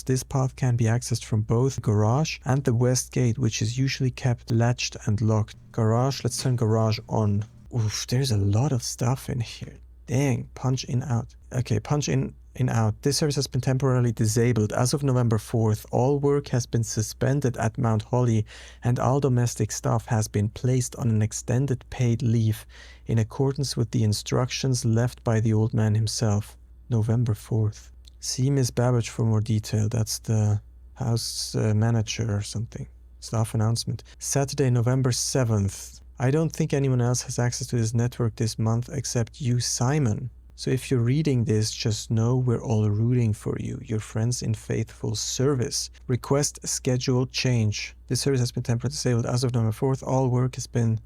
This path can be accessed from both the garage and the west gate, which is usually kept latched and locked. Garage, let's turn garage on. Oof, there's a lot of stuff in here. Dang, punch in out. Okay, punch in out. This service has been temporarily disabled. As of November 4th, all work has been suspended at Mount Holly and all domestic staff has been placed on an extended paid leave in accordance with the instructions left by the old man himself. November 4th. See Miss Babbage for more detail. That's the house manager or something. Staff announcement. Saturday, November 7th. I don't think anyone else has access to this network this month except you, Simon. So if you're reading this, just know we're all rooting for you, your friends in faithful service. Request schedule change. This service has been temporarily disabled as of November 4th. All work has been...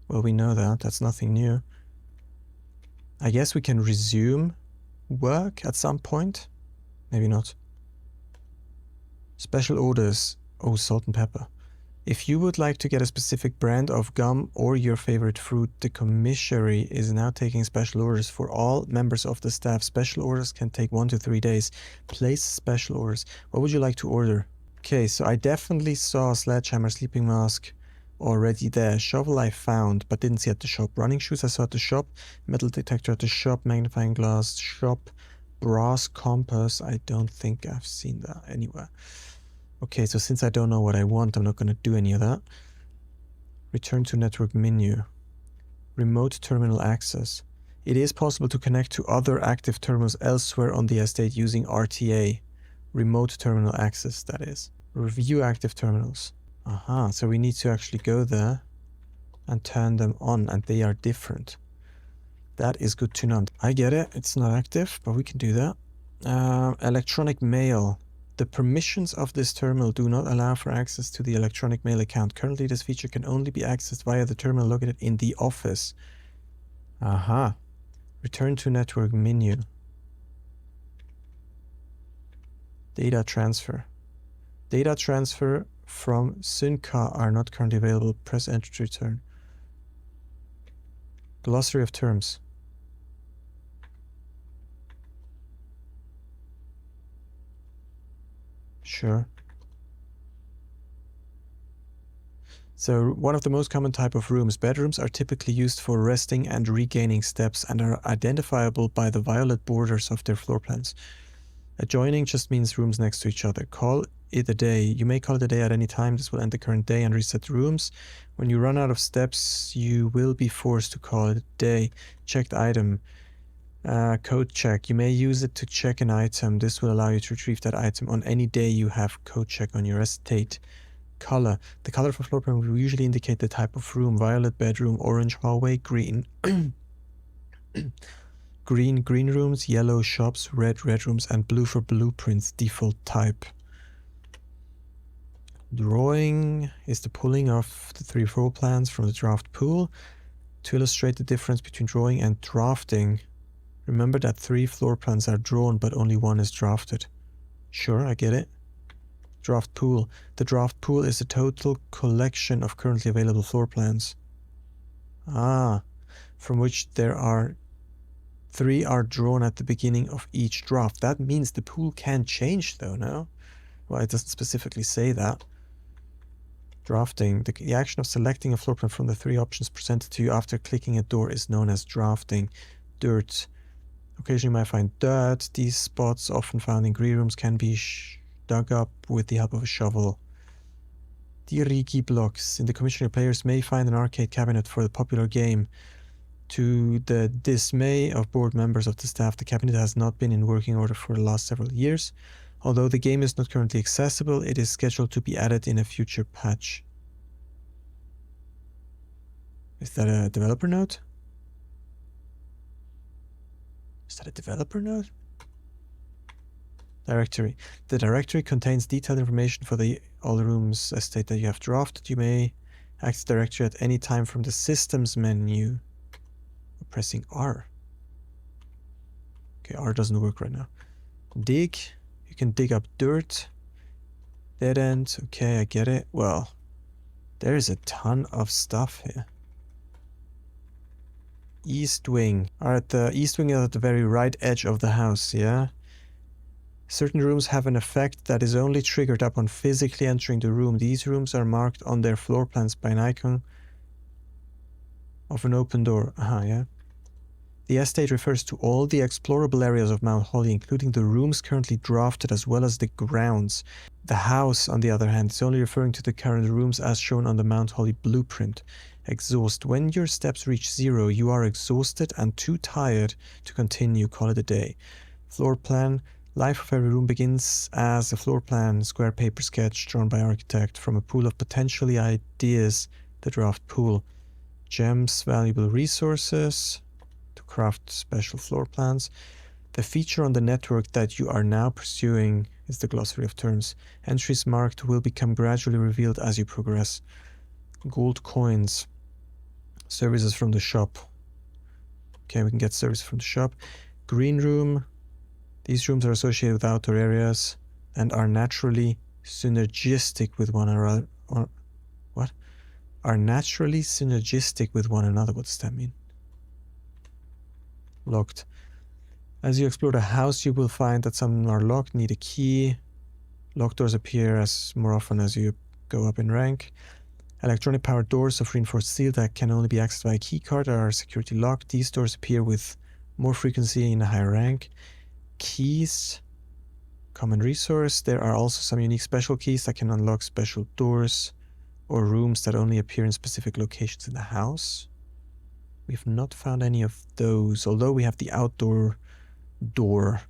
Well, we know that. That's nothing new. I guess we can resume work at some point. Maybe not. Special orders. Oh, salt and pepper. If you would like to get a specific brand of gum or your favorite fruit, the commissary is now taking special orders for all members of the staff. Special orders can take 1 to 3 days. Place special orders. What would you like to order? Okay, so I definitely saw a sledgehammer, sleeping mask already there. Shovel I found, but didn't see at the shop. Running shoes I saw at the shop. Metal detector at the shop. Magnifying glass shop. Brass compass. I don't think I've seen that anywhere. Okay, so since I don't know what I want, I'm not going to do any of that. Return to network menu. Remote terminal access. It is possible to connect to other active terminals elsewhere on the estate using RTA. Remote terminal access, that is. Review active terminals. Aha, so we need to actually go there and turn them on, and they are different. That is good to know. I get it, it's not active, but we can do that. Electronic mail. The permissions of this terminal do not allow for access to the electronic mail account. Currently, this feature can only be accessed via the terminal located in the office. Aha. Return to network menu. Data transfer. Data transfer from Synca are not currently available. Press enter to return. Glossary of terms. Sure. So one of the most common type of rooms, bedrooms, are typically used for resting and regaining steps and are identifiable by the violet borders of their floor plans. Adjoining just means rooms next to each other. Call it a day. You may call it a day at any time. This will end the current day and reset rooms. When you run out of steps, you will be forced to call it a day. Checked item. Code check. You may use it to check an item. This will allow you to retrieve that item on any day you have code check on your estate. Color. The color of a floor plan will usually indicate the type of room. Violet bedroom, orange hallway, green. Green rooms, yellow shops, red rooms, and blue for blueprints. Default type. Drawing is the pulling of the 3 floor plans from the draft pool. To illustrate the difference between drawing and drafting, remember that 3 floor plans are drawn, but only 1 is drafted. Sure, I get it. Draft pool. The draft pool is the total collection of currently available floor plans. Ah, from which there are 3 are drawn at the beginning of each draft. That means the pool can change though, no? Well, it doesn't specifically say that. Drafting. The action of selecting a floor plan from the 3 options presented to you after clicking a door is known as drafting. Dirt. Occasionally you might find dirt. These spots, often found in green rooms, can be dug up with the help of a shovel. Dirigi blocks. In the commission, players may find an arcade cabinet for the popular game. To the dismay of board members of the staff, the cabinet has not been in working order for the last several years. Although the game is not currently accessible, it is scheduled to be added in a future patch. Is that a developer note? Is that a developer note? Directory. The directory contains detailed information for the all rooms estate that you have drafted. You may access the directory at any time from the systems menu. Pressing R. Okay, R doesn't work right now. Dig. You can dig up dirt. Dead end. Okay, I get it. Well, there's a ton of stuff here. East wing. Alright, the east wing is at the very right edge of the house, yeah? Certain rooms have an effect that is only triggered upon physically entering the room. These rooms are marked on their floor plans by an icon of an open door. Yeah. The estate refers to all the explorable areas of Mount Holly, including the rooms currently drafted as well as the grounds. The house, on the other hand, is only referring to the current rooms as shown on the Mount Holly blueprint. Exhaust. When your steps reach 0, you are exhausted and too tired to continue. Call it a day. Floor plan. Life of every room begins as a floor plan, square paper sketch drawn by architect from a pool of potentially ideas, the draft pool. Gems, valuable resources to craft special floor plans. The feature on the network that you are now pursuing is the glossary of terms. Entries marked will become gradually revealed as you progress. Gold coins. Services from the shop. Okay, we can get services from the shop. Green room. These rooms are associated with outdoor areas and are naturally synergistic with one another. What? Are naturally synergistic with one another. What does that mean? Locked. As you explore the house, you will find that some are locked, need a key. Locked doors appear as more often as you go up in rank. Electronic powered doors of reinforced steel that can only be accessed by a key card are security locked. These doors appear with more frequency in a higher rank. Keys, common resource. There are also some unique special keys that can unlock special doors or rooms that only appear in specific locations in the house. We've not found any of those, although we have the outdoor door,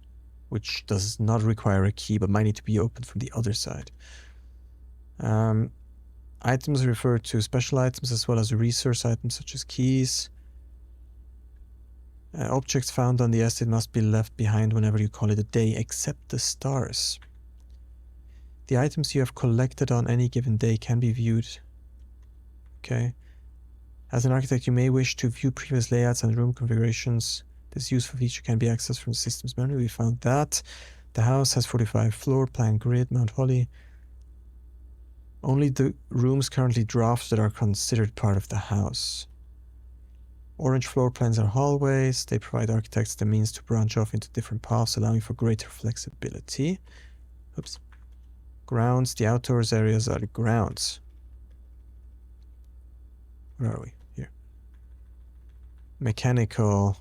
which does not require a key but might need to be opened from the other side. Items refer to special items as well as resource items such as keys. Objects found on the estate must be left behind whenever you call it a day, except the stars. The items you have collected on any given day can be viewed. Okay. As an architect, you may wish to view previous layouts and room configurations. This useful feature can be accessed from the system's memory. We found that. The house has 45 floor plan grid, Mount Holly. Only the rooms currently drafted are considered part of the house. Orange floor plans are hallways. They provide architects the means to branch off into different paths, allowing for greater flexibility. Oops. Grounds. The outdoors areas are the grounds. Where are we? Here. Mechanical.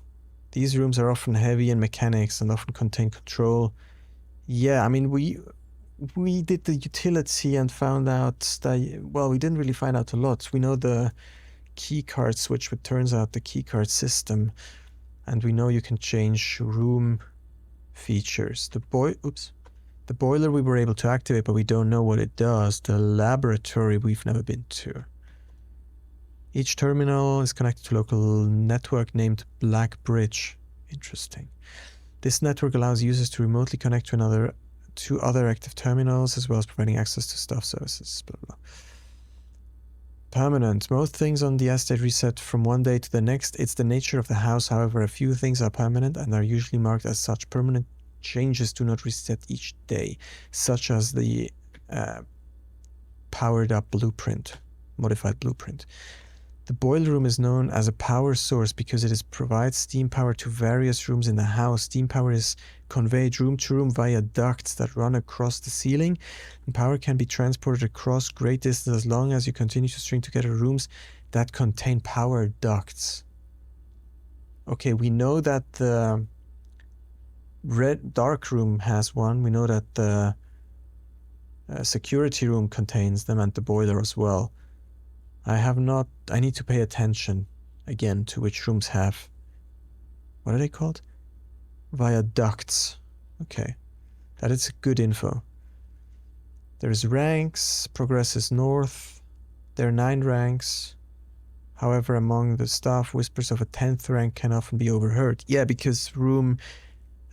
These rooms are often heavy in mechanics and often contain control. Yeah, I mean, we did the utility and found out that, well, we didn't really find out a lot. We know the keycard switch, which turns out the keycard system, and we know you can change room features. The boiler we were able to activate, but we don't know what it does. The laboratory we've never been to. Each terminal is connected to a local network named Black Bridge. Interesting. This network allows users to remotely connect to other active terminals, as well as providing access to staff services. Blah, blah. Permanent. Most things on the estate reset from one day to the next. It's the nature of the house. However, a few things are permanent and are usually marked as such. Permanent changes do not reset each day, such as the powered up blueprint, modified blueprint. The boiler room is known as a power source because it provides steam power to various rooms in the house. Steam power is conveyed room to room via ducts that run across the ceiling, and power can be transported across great distances as long as you continue to string together rooms that contain power ducts. Okay, we know that the dark room has one. We know that the security room contains them, and the boiler as well. I need to pay attention again to which rooms have, what are they called? Via ducts. Okay, that is good info. There's ranks, progresses north. There are 9 ranks. However, among the staff, whispers of a 10th rank can often be overheard. Yeah, because room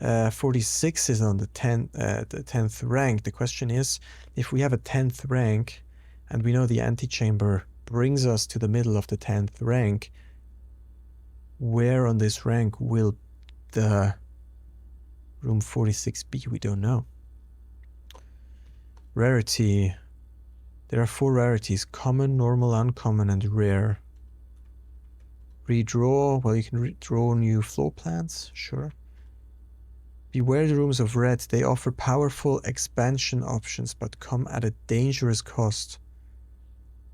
46 is on the 10th rank. The question is, if we have a 10th rank, and we know the antechamber brings us to the middle of the 10th rank, where on this rank will the room 46 be? We don't know. Rarity. There are 4 rarities: common, normal, uncommon, and rare. Redraw. Well, you can redraw new floor plans, sure. Beware the rooms of red. They offer powerful expansion options, but come at a dangerous cost.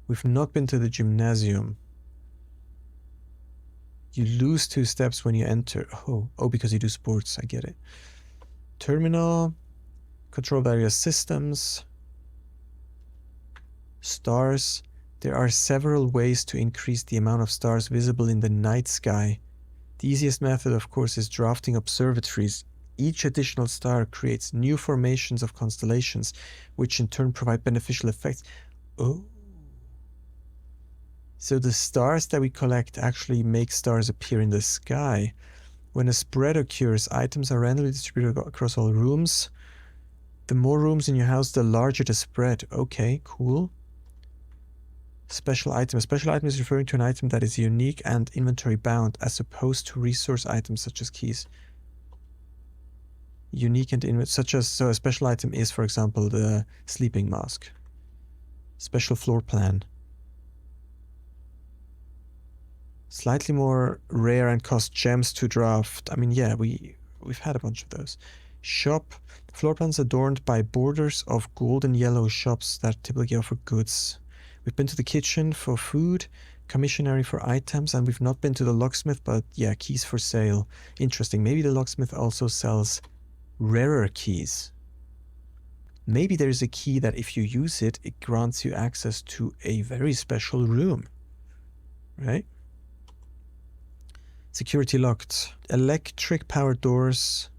We've not been to the gymnasium. You lose 2 steps when you enter. Oh, because you do sports. I get it. Terminal. Control various systems. Stars. There are several ways to increase the amount of stars visible in the night sky. The easiest method, of course, is drafting observatories. Each additional star creates new formations of constellations, which in turn provide beneficial effects. Oh. So the stars that we collect actually make stars appear in the sky. When a spread occurs, items are randomly distributed across all rooms. The more rooms in your house, the larger the spread. Okay, cool. Special item. A special item is referring to an item that is unique and inventory bound, as opposed to resource items such as keys. Unique and so a special item is, for example, the sleeping mask. Special floor plan. Slightly more rare and cost gems to draft. I mean, yeah, we've had a bunch of those. Shop. Floor plans adorned by borders of gold and yellow shops that typically offer goods. We've been to the kitchen for food, commissionary for items, and we've not been to the locksmith, but yeah, keys for sale. Interesting. Maybe the locksmith also sells rarer keys. Maybe there's a key that if you use it, it grants you access to a very special room. Right? Security locked. Electric powered doors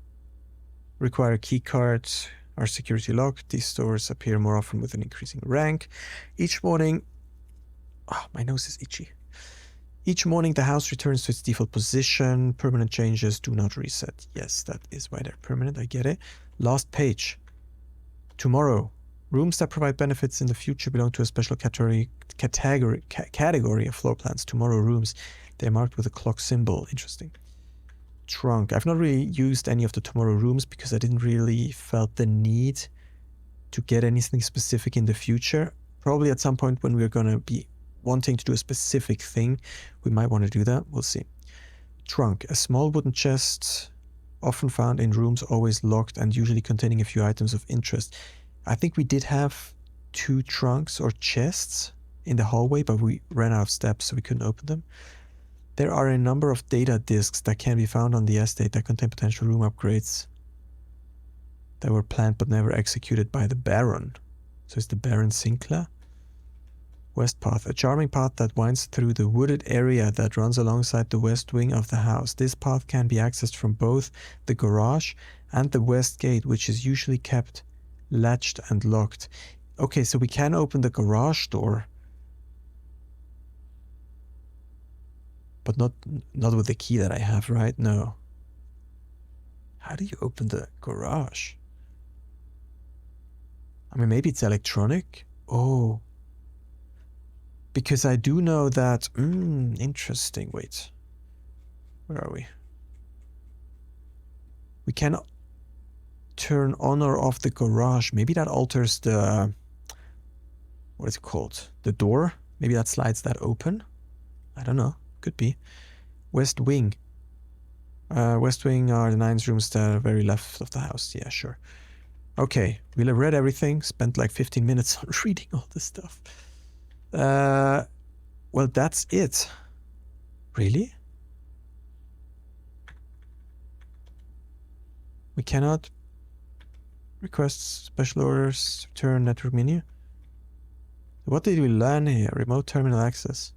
require a key card, are security locked. These doors appear more often with an increasing rank. Each morning... Oh, my nose is itchy. Each morning the house returns to its default position. Permanent changes do not reset. Yes, that is why they're permanent, I get it. Last page. Tomorrow. Rooms that provide benefits in the future belong to a special category of floor plans. Tomorrow rooms. They're marked with a clock symbol. Interesting. Trunk. I've not really used any of the tomorrow rooms because I didn't really felt the need to get anything specific in the future. Probably at some point when we're going to be wanting to do a specific thing, we might want to do that. We'll see. Trunk. A small wooden chest, often found in rooms always locked and usually containing a few items of interest. I think we did have 2 trunks or chests in the hallway, but we ran out of steps, so we couldn't open them. There are a number of data disks that can be found on the estate that contain potential room upgrades that were planned but never executed by the Baron. So it's the Baron Sinclair. West path. A charming path that winds through the wooded area that runs alongside the west wing of the house. This path can be accessed from both the garage and the west gate, which is usually kept latched and locked. Okay, so we can open the garage door, but not with the key that I have, right? No. How do you open the garage? I mean, maybe it's electronic? Oh. Because I do know that... interesting. Wait. Where are we? We can turn on or off the garage. Maybe that alters the... What is it called? The door? Maybe that slides that open? I don't know. Could be. West wing. West wing are the 9 rooms that are very left of the house. Yeah, sure. Okay, we'll have read everything. Spent like 15 minutes on reading all this stuff. Well, that's it. Really? We cannot request special orders, return network menu. What did we learn here? Remote terminal access.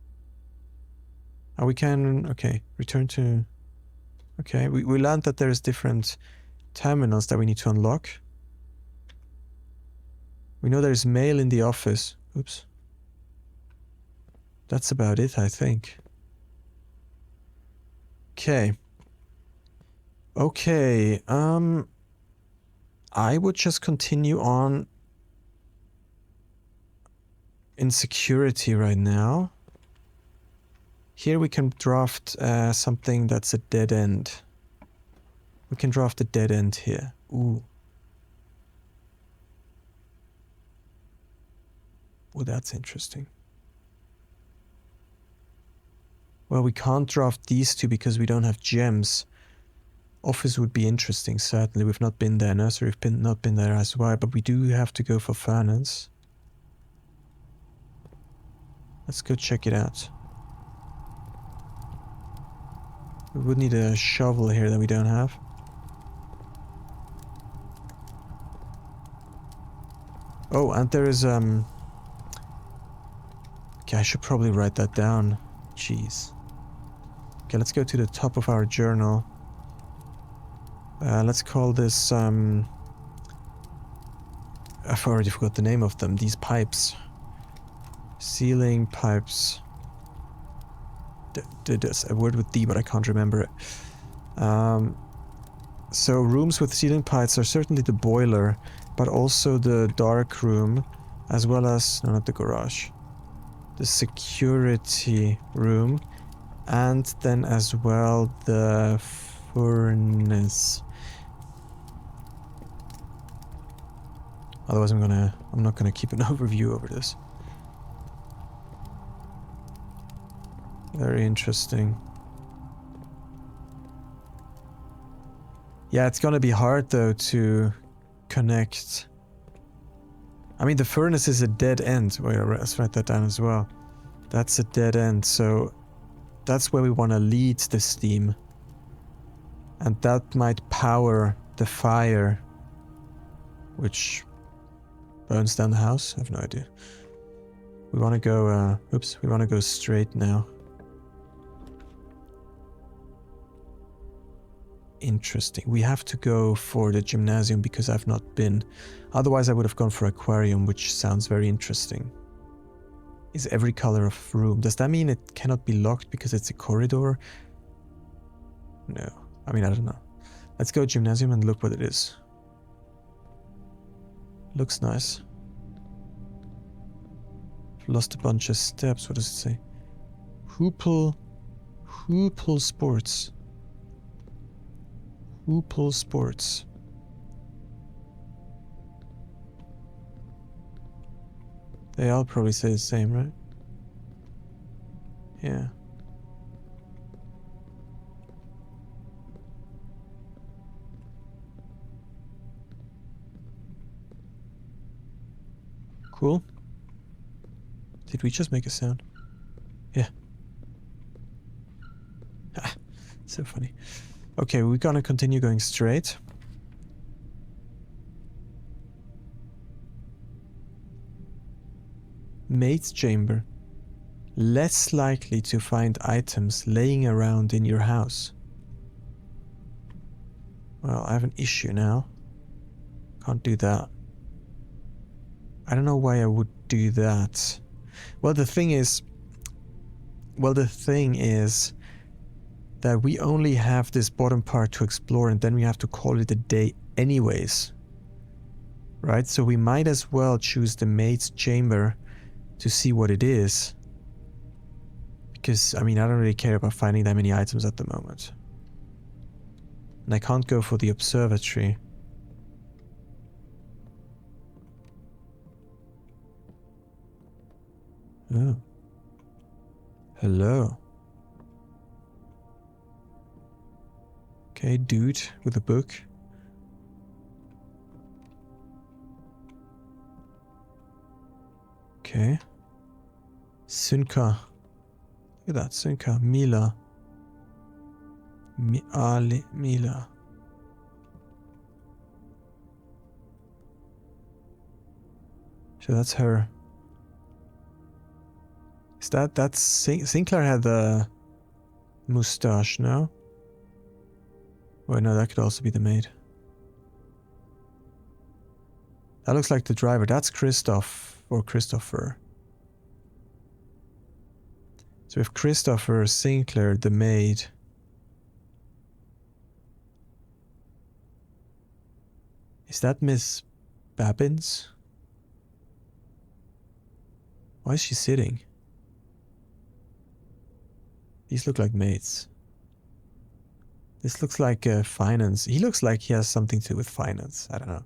Oh, we can, okay, return to, okay, we learned that there's different terminals that we need to unlock. We know there's mail in the office. Oops. That's about it, I think. Okay. Okay, I would just continue on in security right now. Here we can draft something that's a dead end. We can draft a dead end here. Ooh. Oh, that's interesting. Well, we can't draft these two because we don't have gems. Office would be interesting, certainly. We've not been there. Nursery, we've not been there as well, but we do have to go for furnace. Let's go check it out. We would need a shovel here that we don't have. Oh, and there is, okay, I should probably write that down. Jeez. Okay, let's go to the top of our journal. Let's call this, I've already forgot the name of them, these pipes. Ceiling pipes. There's a word with D, but I can't remember it. So rooms with ceiling pipes are certainly the boiler, but also the dark room, as well as, no, not the garage, the security room, and then as well the furnace. Otherwise I'm not gonna keep an overview over this. Very interesting. Yeah, it's gonna be hard though to connect. I mean, the furnace is a dead end. Wait, let's write that down as well. That's a dead end, so that's where we want to lead the steam. And that might power the fire, which burns down the house. I have no idea. We want to go, we want to go straight now. Interesting. We have to go for the gymnasium because I've not been. Otherwise I would have gone for aquarium, which sounds very interesting. Is every color of room. Does that mean it cannot be locked because it's a corridor? No. I mean, I don't know. Let's go gymnasium and look what it is. Looks nice. I've lost a bunch of steps. What does it say? Hoople Sports. Hoople Sports. They all probably say the same, right? Yeah. Cool. Did we just make a sound? Yeah. So funny. Okay, we're gonna continue going straight. Maid's chamber. Less likely to find items laying around in your house. Well, I have an issue now. Can't do that. I don't know why I would do that. Well, the thing is that we only have this bottom part to explore, and then we have to call it a day anyways. Right? So we might as well choose the maid's chamber to see what it is. Because, I mean, I don't really care about finding that many items at the moment. And I can't go for the observatory. Oh. Hello. Okay, dude with a book. Okay. Sunka. Look at that, Sunka. Mila. Mila. So that's her. Is that's Sinclair had the mustache, no? Wait, no, that could also be the maid. That looks like the driver. That's Christoph or Christopher. So we have Christopher, Sinclair, the maid. Is that Miss Babbins? Why is she sitting? These look like maids. This looks like finance. He looks like he has something to do with finance. I don't know.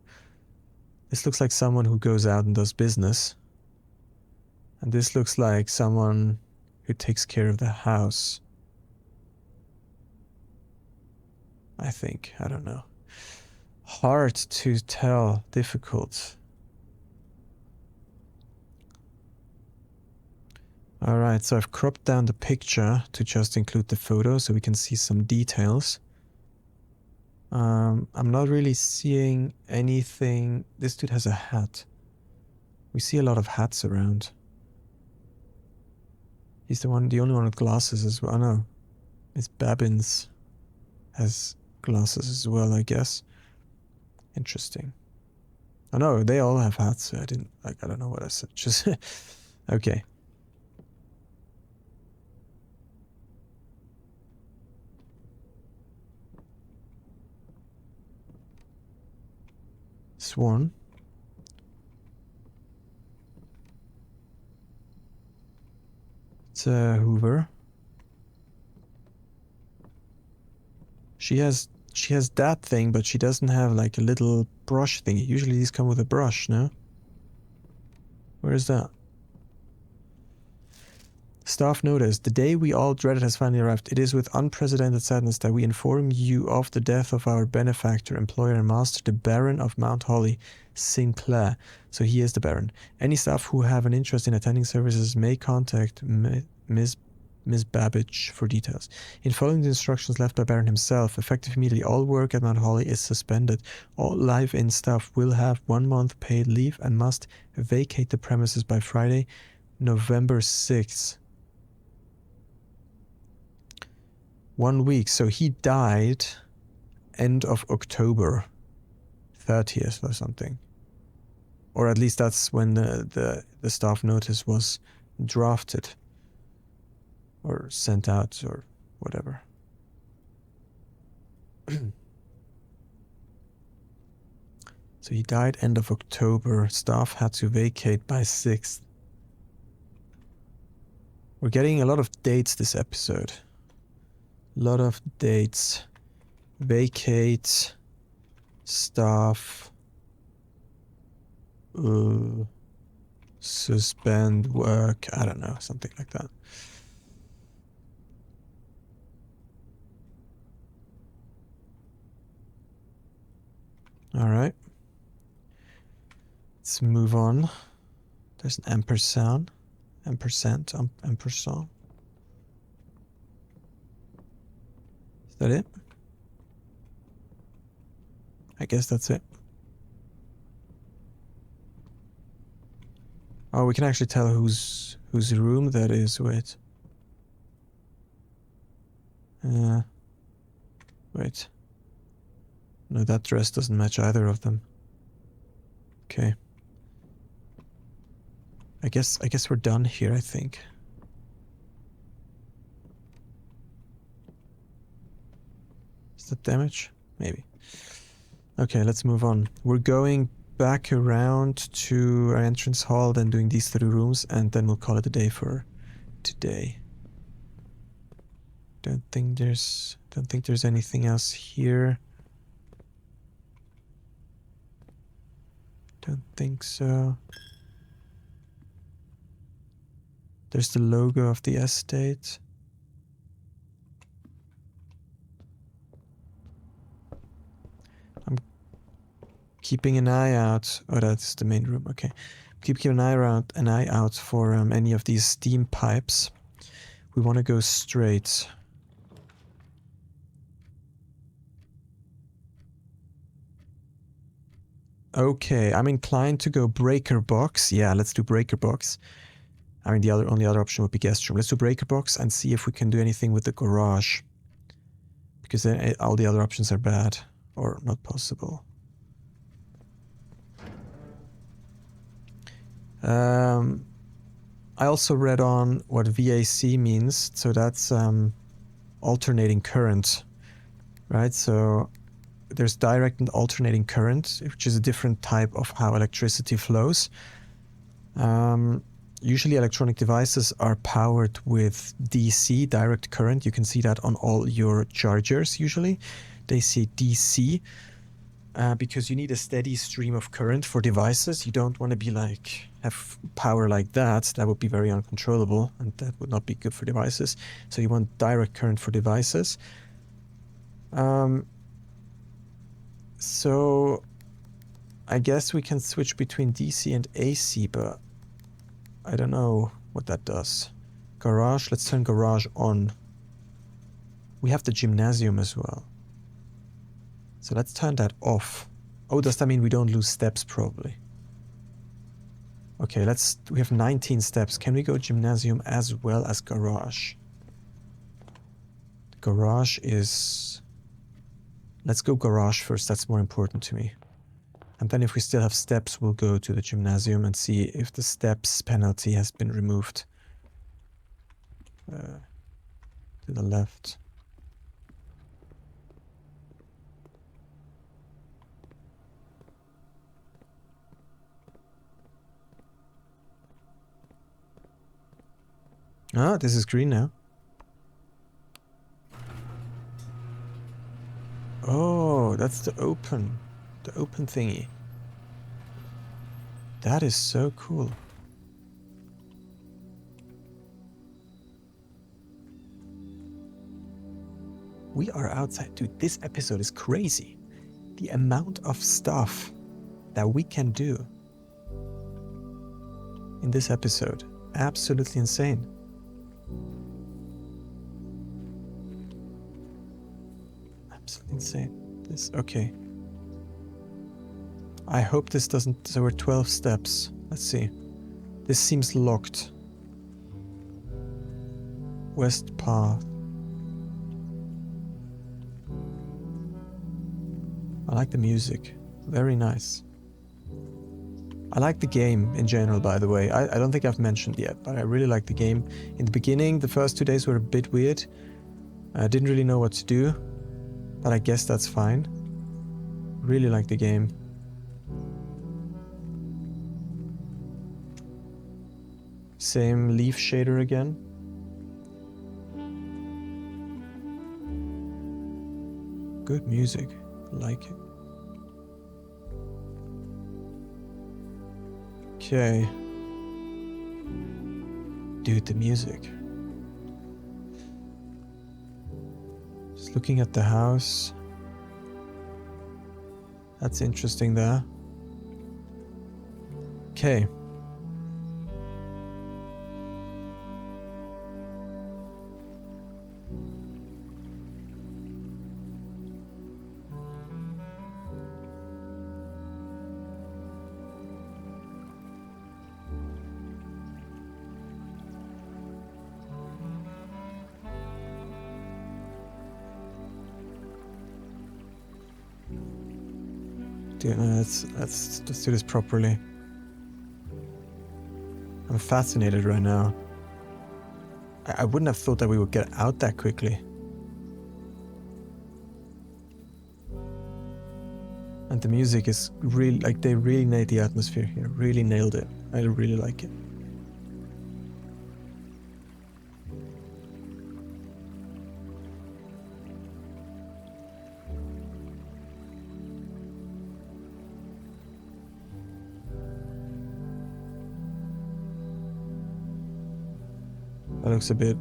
This looks like someone who goes out and does business. And this looks like someone who takes care of the house. I think. I don't know. Hard to tell. Difficult. Alright, so I've cropped down the picture to just include the photo so we can see some details. I'm not really seeing anything. This dude has a hat. We see a lot of hats around. He's the only one with glasses as well. Oh no, Miss Babbins has glasses as well, I guess. Interesting. Oh no, they all have hats. I don't know what I said. Just okay. Swan. It's Hoover. She has that thing, but she doesn't have like a little brush thing. Usually these come with a brush, no? Where is that? Staff notice, the day we all dreaded has finally arrived. It is with unprecedented sadness that we inform you of the death of our benefactor, employer and master, the Baron of Mount Holly, Sinclair. So he is the Baron. Any staff who have an interest in attending services may contact Ms. Babbage for details. In following the instructions left by Baron himself, effective immediately, all work at Mount Holly is suspended. All live-in staff will have 1 month paid leave and must vacate the premises by Friday, November 6th. 1 week. So he died end of October 30th or something. Or at least that's when the staff notice was drafted. Or sent out or whatever. So he died end of October. Staff had to vacate by 6th. We're getting a lot of dates this episode. Lot of dates. Vacate. Staff. Suspend work. I don't know. Something like that. Alright. Let's move on. There's an ampersand. Ampersand. Ampersand. Is that it? I guess that's it. Oh, we can actually tell whose room that is. Wait. Wait. No, that dress doesn't match either of them. Okay. I guess we're done here, I think. Is that damage? Maybe. Okay, let's move on. We're going back around to our entrance hall, then doing these 3 rooms, and then we'll call it a day for today. Don't think there's anything else here. Don't think so. There's the logo of the estate. I'm keeping an eye out. Oh, that's the main room. Okay. Keep an eye out for any of these steam pipes. We want to go straight. Okay, I'm inclined to go breaker box. Yeah, let's do breaker box. I mean, the only other option would be guest room. Let's do breaker box and see if we can do anything with the garage. Because then all the other options are bad or not possible. I also read on what VAC means. So that's alternating current, right? So there's direct and alternating current, which is a different type of how electricity flows. Usually electronic devices are powered with DC, direct current. You can see that on all your chargers usually. They say DC because you need a steady stream of current for devices. You don't want to be like, have power like that. That would be very uncontrollable and that would not be good for devices. So you want direct current for devices. So I guess we can switch between DC and AC, but I don't know what that does. Garage, let's turn garage on. We have the gymnasium as well. So let's turn that off. Oh, does that mean we don't lose steps? Probably. Okay, we have 19 steps. Can we go gymnasium as well as garage? Garage is... Let's go garage first, that's more important to me. And then if we still have steps, we'll go to the gymnasium and see if the steps penalty has been removed. To the left. Ah, this is green now. Oh, that's the open thingy. That is so cool. We are outside. Dude, this episode is crazy. The amount of stuff that we can do in this episode. Absolutely insane. Absolutely insane. This, okay. I hope this doesn't... So we're 12 steps. Let's see. This seems locked. West path. I like the music. Very nice. I like the game in general, by the way. I don't think I've mentioned yet, but I really like the game. In the beginning, the first 2 days were a bit weird. I didn't really know what to do, but I guess that's fine. Really like the game. Same leaf shader again. Good music. Like it. Okay. Dude, the music. Just looking at the house. That's interesting there. Okay. Dude, no, let's do this properly. I'm fascinated right now. I wouldn't have thought that we would get out that quickly. And the music is really, like, they really nailed the atmosphere here. Really nailed it. I really like it. That looks a bit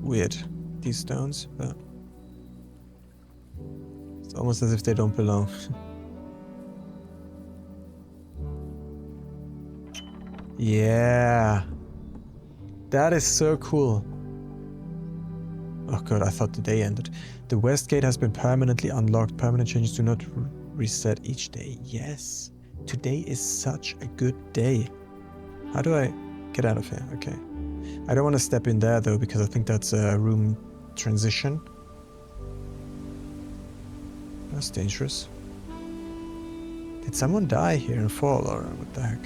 weird, these stones, but it's almost as if they don't belong. Yeah, that is so cool. Oh god, I thought the day ended. The west gate has been permanently unlocked. Permanent changes do not reset each day. Yes, today is such a good day. How do I get out of here? Okay. I don't want to step in there though, because I think that's a room transition. That's dangerous. Did someone die here and fall, or what the heck?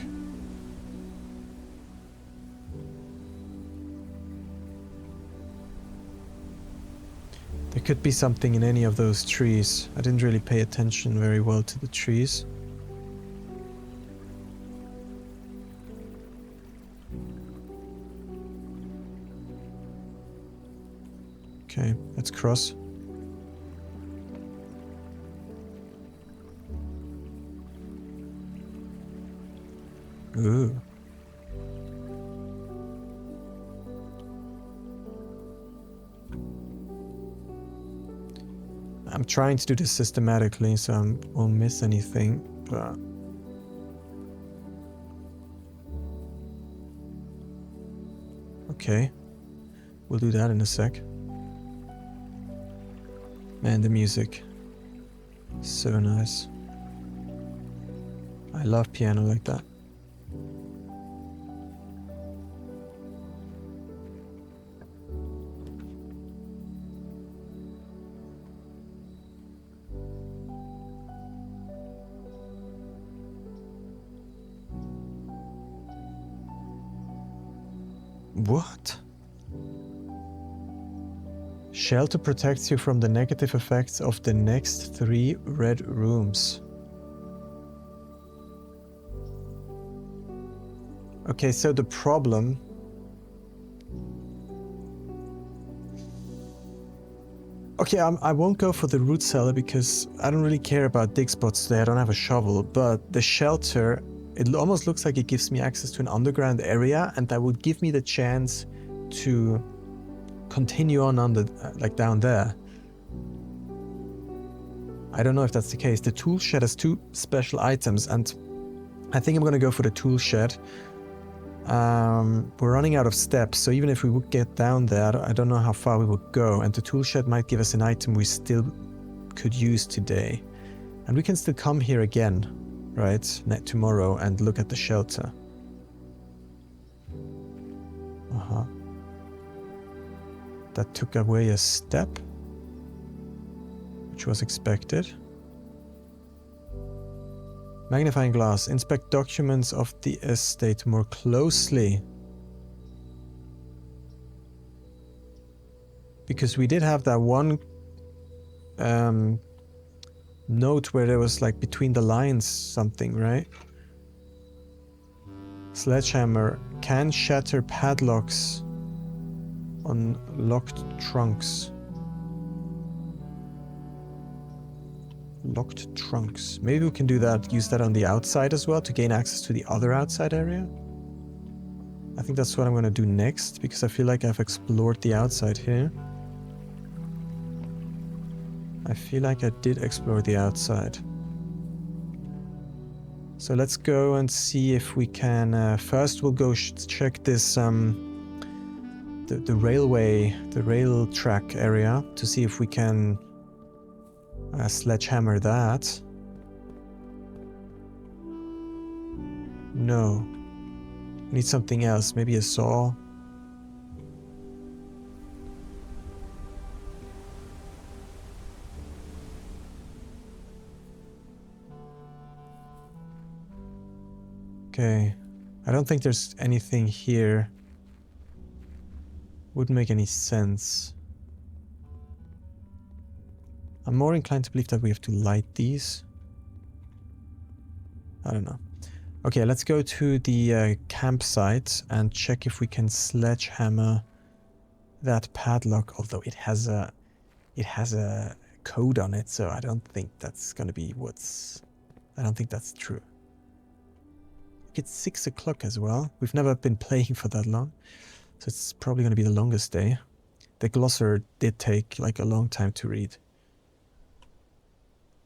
There could be something in any of those trees. I didn't really pay attention very well to the trees. Okay, let's cross. Ooh. I'm trying to do this systematically so I won't miss anything, but... Okay. We'll do that in a sec. Man, the music. So nice. I love piano like that. What? Shelter protects you from the negative effects of the next 3 red rooms. Okay, so the problem... Okay, I won't go for the root cellar because I don't really care about dig spots today. I don't have a shovel, but the shelter, it almost looks like it gives me access to an underground area, and that would give me the chance to continue on the like down there. I don't know if that's the case. The tool shed has 2 special items, and I think I'm gonna go for the tool shed. We're running out of steps, so even if we would get down there, I don't know how far we would go, and the tool shed might give us an item we still could use today. And we can still come here again, right, tomorrow and look at the shelter. That took away a step, which was expected. Magnifying glass. Inspect documents of the estate more closely. Because we did have that one note where there was like between the lines something, right? Sledgehammer can shatter padlocks on locked trunks. Locked trunks. Maybe we can do that, use that on the outside as well to gain access to the other outside area. I think that's what I'm going to do next, because I feel like I've explored the outside here. I feel like I did explore the outside. So let's go and see if we can... first we'll go check this... the railway, the rail track area to see if we can sledgehammer that. No. Need something else, maybe a saw. Okay. I don't think there's anything here. Wouldn't make any sense. I'm more inclined to believe that we have to light these. I don't know. Okay, let's go to the campsite and check if we can sledgehammer that padlock. Although it has a code on it, so I don't think that's gonna be what's... I don't think that's true. It's 6 o'clock as well. We've never been playing for that long, so it's probably gonna be the longest day. The glosser did take like a long time to read.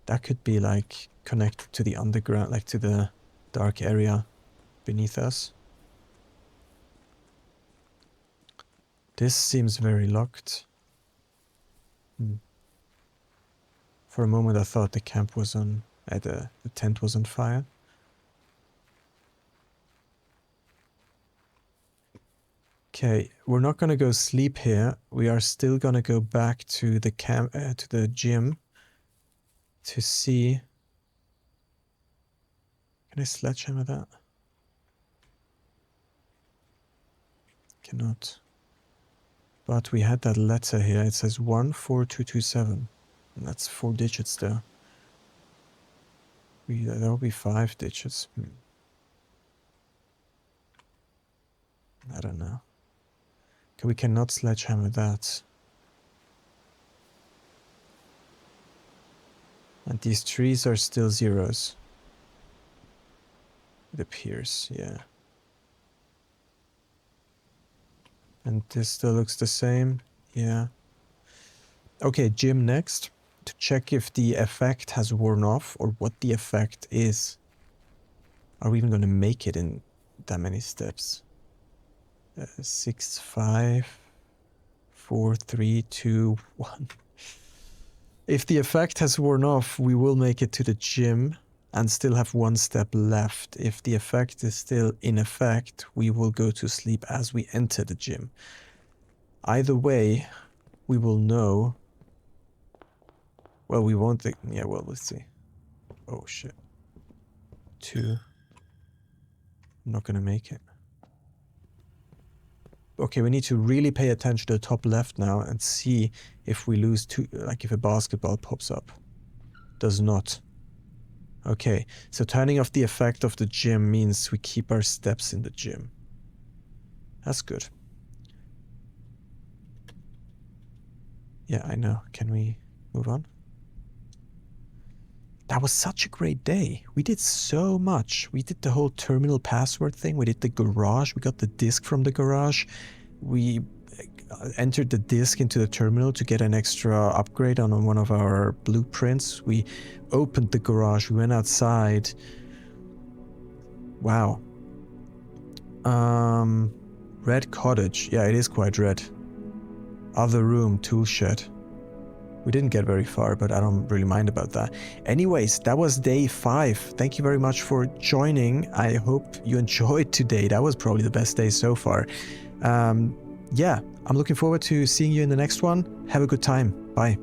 That could be like connected to the underground, like to the dark area beneath us. This seems very locked. For a moment I thought the camp was on, the tent was on fire. Okay, we're not gonna go sleep here. We are still gonna go back to the camp, to the gym to see. Can I sledgehammer that? Cannot. But we had that letter here. It says 14227. And that's 4 digits there. That will be 5 digits. I don't know. Okay, we cannot sledgehammer that. And these trees are still zeros. It appears, yeah. And this still looks the same, yeah. Okay, gym next. to check if the effect has worn off or what the effect is. Are we even going to make it in that many steps? 6, 5, 4, 3, 2, 1. If the effect has worn off, we will make it to the gym and still have 1 step left. If the effect is still in effect, we will go to sleep as we enter the gym. Either way, we will know. Well, we won't. Yeah, well, let's see. Oh, shit. 2. I'm not gonna make it. Okay, we need to really pay attention to the top left now and see if we lose 2, like if a basketball pops up. Does not. Okay, so turning off the effect of the gym means we keep our steps in the gym. That's good. Yeah, I know. Can we move on? That was such a great day. We did so much. We did the whole terminal password thing. We did the garage. We got the disc from the garage. We entered the disc into the terminal to get an extra upgrade on one of our blueprints. We opened the garage. We went outside. Wow. Red cottage. Yeah, it is quite red. Other room, tool shed. We didn't get very far, but I don't really mind about that. Anyways, that was day 5. Thank you very much for joining. I hope you enjoyed today. That was probably the best day so far. Yeah, I'm looking forward to seeing you in the next one. Have a good time. Bye.